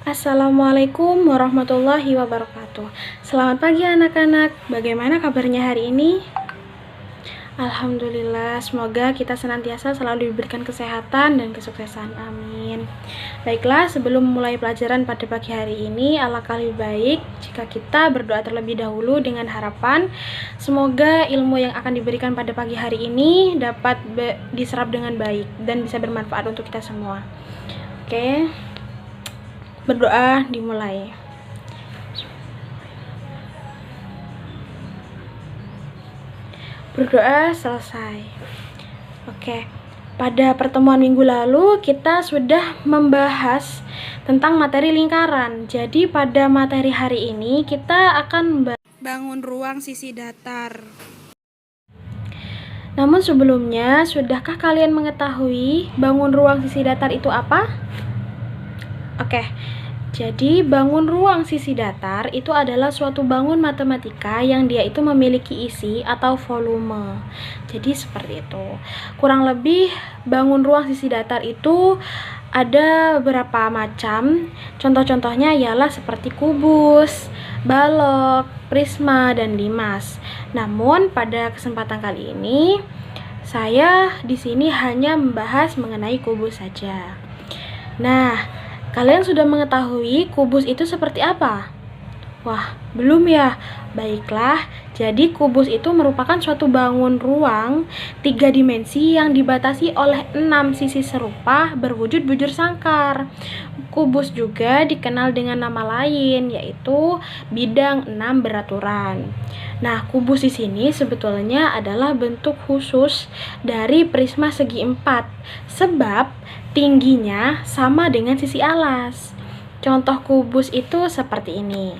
Assalamualaikum warahmatullahi wabarakatuh. Selamat pagi anak-anak. Bagaimana kabarnya hari ini? Alhamdulillah, semoga kita senantiasa selalu diberikan kesehatan dan kesuksesan. Amin. Baiklah, sebelum mulai pelajaran pada pagi hari ini, alangkah lebih baik jika kita berdoa terlebih dahulu dengan harapan semoga ilmu yang akan diberikan pada pagi hari ini dapat diserap dengan baik dan bisa bermanfaat untuk kita semua. Oke. Berdoa dimulai. Berdoa selesai. Oke. Pada pertemuan minggu lalu kita sudah membahas tentang materi lingkaran. Jadi pada materi hari ini kita akan bangun ruang sisi datar. Namun sebelumnya, sudahkah kalian mengetahui bangun ruang sisi datar itu apa? Oke, jadi bangun ruang sisi datar itu adalah suatu bangun matematika yang dia itu memiliki isi atau volume. Jadi seperti itu. Kurang lebih bangun ruang sisi datar itu ada beberapa macam. Contoh-contohnya ialah seperti kubus, balok, prisma, dan limas. Namun pada kesempatan kali ini saya di sini hanya membahas mengenai kubus saja. Nah, kalian sudah mengetahui kubus itu seperti apa? Wah, belum ya? Baiklah, jadi kubus itu merupakan suatu bangun ruang 3 dimensi yang dibatasi oleh 6 sisi serupa berwujud bujur sangkar. Kubus juga dikenal dengan nama lain, yaitu bidang 6 beraturan. Nah, kubus di sini sebetulnya adalah bentuk khusus dari prisma segi 4, sebab tingginya sama dengan sisi alas. Contoh kubus itu seperti ini.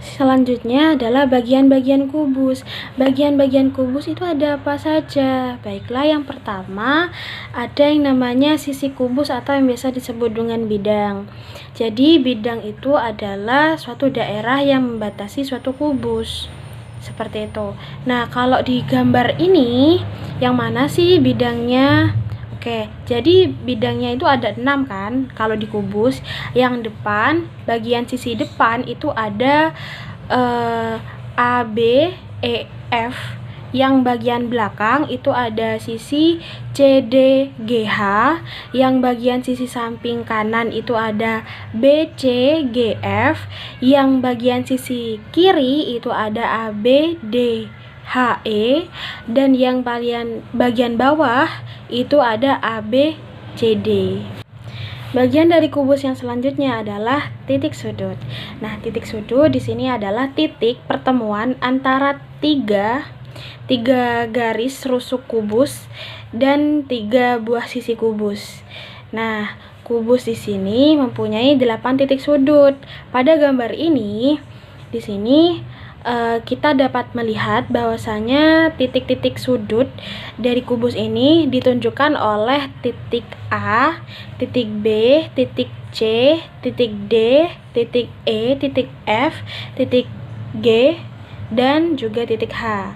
Selanjutnya adalah bagian-bagian kubus. Bagian-bagian kubus itu ada apa saja? Baiklah, yang pertama ada yang namanya sisi kubus atau yang biasa disebut dengan bidang. Jadi bidang itu adalah suatu daerah yang membatasi suatu kubus. Seperti itu. Nah, kalau di gambar ini yang mana sih bidangnya? Oke, jadi bidangnya itu ada 6 kan kalau di kubus. Yang depan, bagian sisi depan itu ada A, B, E, F. Yang bagian belakang itu ada sisi C, D, G, H. Yang bagian sisi samping kanan itu ada B, C, G, F. Yang bagian sisi kiri itu ada A, B, D, H, E, dan yang bagian bawah itu ada A, B, C, D. Bagian dari kubus yang selanjutnya adalah titik sudut. Nah, titik sudut di sini adalah titik pertemuan antara tiga garis rusuk kubus dan 3 buah sisi kubus. Nah, kubus di sini mempunyai 8 titik sudut. Pada gambar ini, di sini kita dapat melihat bahwasanya titik-titik sudut dari kubus ini ditunjukkan oleh titik A, titik B, titik C, titik D, titik E, titik F, titik G, dan juga titik H.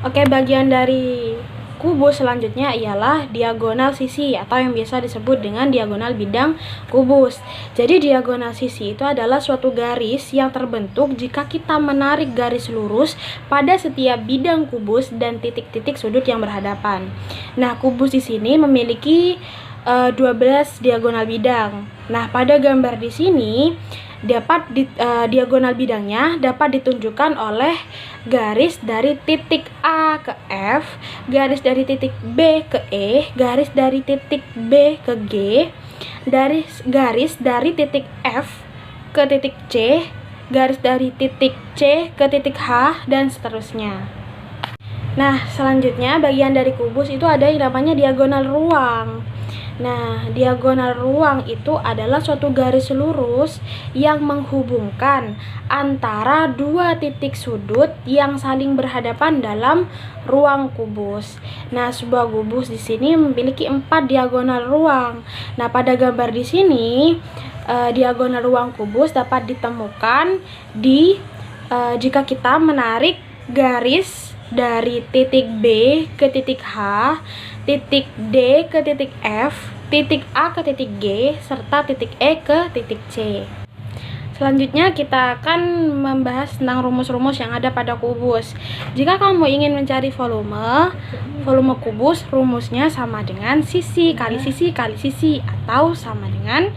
Oke, bagian dari kubus selanjutnya ialah diagonal sisi atau yang biasa disebut dengan diagonal bidang kubus. Jadi diagonal sisi itu adalah suatu garis yang terbentuk jika kita menarik garis lurus pada setiap bidang kubus dan titik-titik sudut yang berhadapan. Nah, kubus di sini memiliki 12 diagonal bidang. Nah, pada gambar di sini diagonal bidangnya dapat ditunjukkan oleh garis dari titik A ke F, garis dari titik B ke E, garis dari titik B ke G, garis dari titik F ke titik C, garis dari titik C ke titik H, dan seterusnya. Nah, selanjutnya bagian dari kubus itu ada yang namanya diagonal ruang. Nah, diagonal ruang itu adalah suatu garis lurus yang menghubungkan antara 2 titik sudut yang saling berhadapan dalam ruang kubus. Nah, sebuah kubus di sini memiliki 4 diagonal ruang. Nah, pada gambar di sini diagonal ruang kubus dapat ditemukan jika kita menarik garis dari titik B ke titik H, titik D ke titik F, titik A ke titik G, serta titik E ke titik C. Selanjutnya kita akan membahas tentang rumus-rumus yang ada pada kubus. Jika kamu ingin mencari volume kubus, rumusnya sama dengan sisi kali sisi kali sisi, atau sama dengan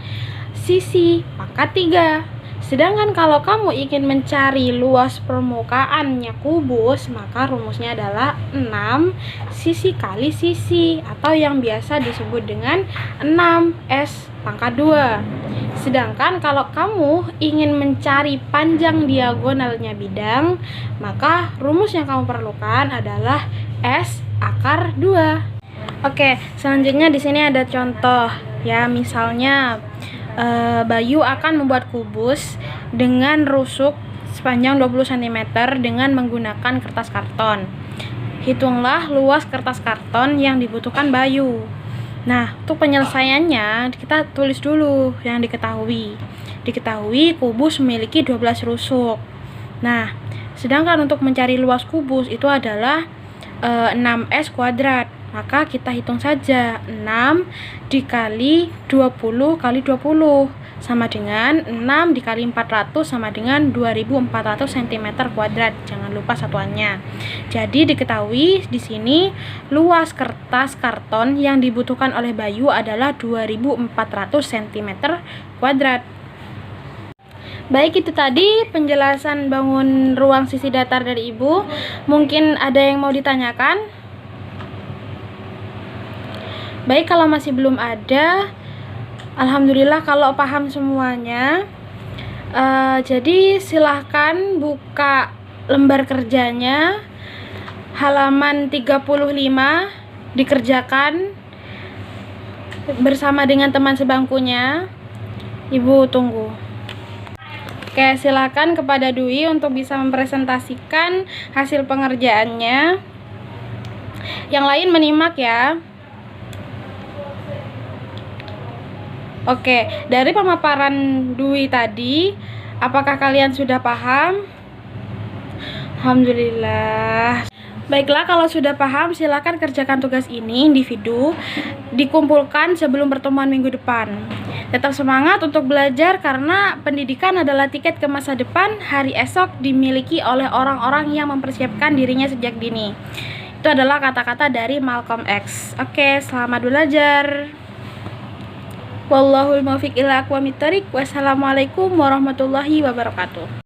sisi pangkat 3. Sedangkan kalau kamu ingin mencari luas permukaannya kubus, maka rumusnya adalah 6 sisi kali sisi, atau yang biasa disebut dengan 6S pangkat 2. Sedangkan kalau kamu ingin mencari panjang diagonalnya bidang, maka rumus yang kamu perlukan adalah S akar 2. Oke, selanjutnya di sini ada contoh ya, misalnya Bayu akan membuat kubus dengan rusuk sepanjang 20 cm dengan menggunakan kertas karton. Hitunglah luas kertas karton yang dibutuhkan Bayu. Nah, untuk penyelesaiannya kita tulis dulu yang diketahui. Diketahui kubus memiliki 12 rusuk. Nah, sedangkan untuk mencari luas kubus itu adalah 6S kuadrat. Maka kita hitung saja 6 dikali 20 kali 20 sama dengan 6 dikali 400 sama dengan 2400 cm kuadrat. Jangan lupa satuannya. Jadi diketahui di sini luas kertas karton yang dibutuhkan oleh Bayu adalah 2400 cm kuadrat. Baik, itu tadi penjelasan bangun ruang sisi datar dari Ibu. Mungkin ada yang mau ditanyakan? Baik, kalau masih belum ada, alhamdulillah kalau paham semuanya. Jadi silahkan buka lembar kerjanya, halaman 35, dikerjakan bersama dengan teman sebangkunya. Ibu tunggu. Oke, silakan kepada Dwi untuk bisa mempresentasikan hasil pengerjaannya. Yang lain menyimak ya. Oke, dari pemaparan Dwi tadi, apakah kalian sudah paham? Alhamdulillah. Baiklah, kalau sudah paham, silakan kerjakan tugas ini individu, dikumpulkan sebelum pertemuan minggu depan. Tetap semangat untuk belajar karena pendidikan adalah tiket ke masa depan. Hari esok dimiliki oleh orang-orang yang mempersiapkan dirinya sejak dini. Itu adalah kata-kata dari Malcolm X. Oke, selamat belajar. Wallahul muwaffiq ila aqwamit thoriq. Wassalamualaikum warahmatullahi wabarakatuh.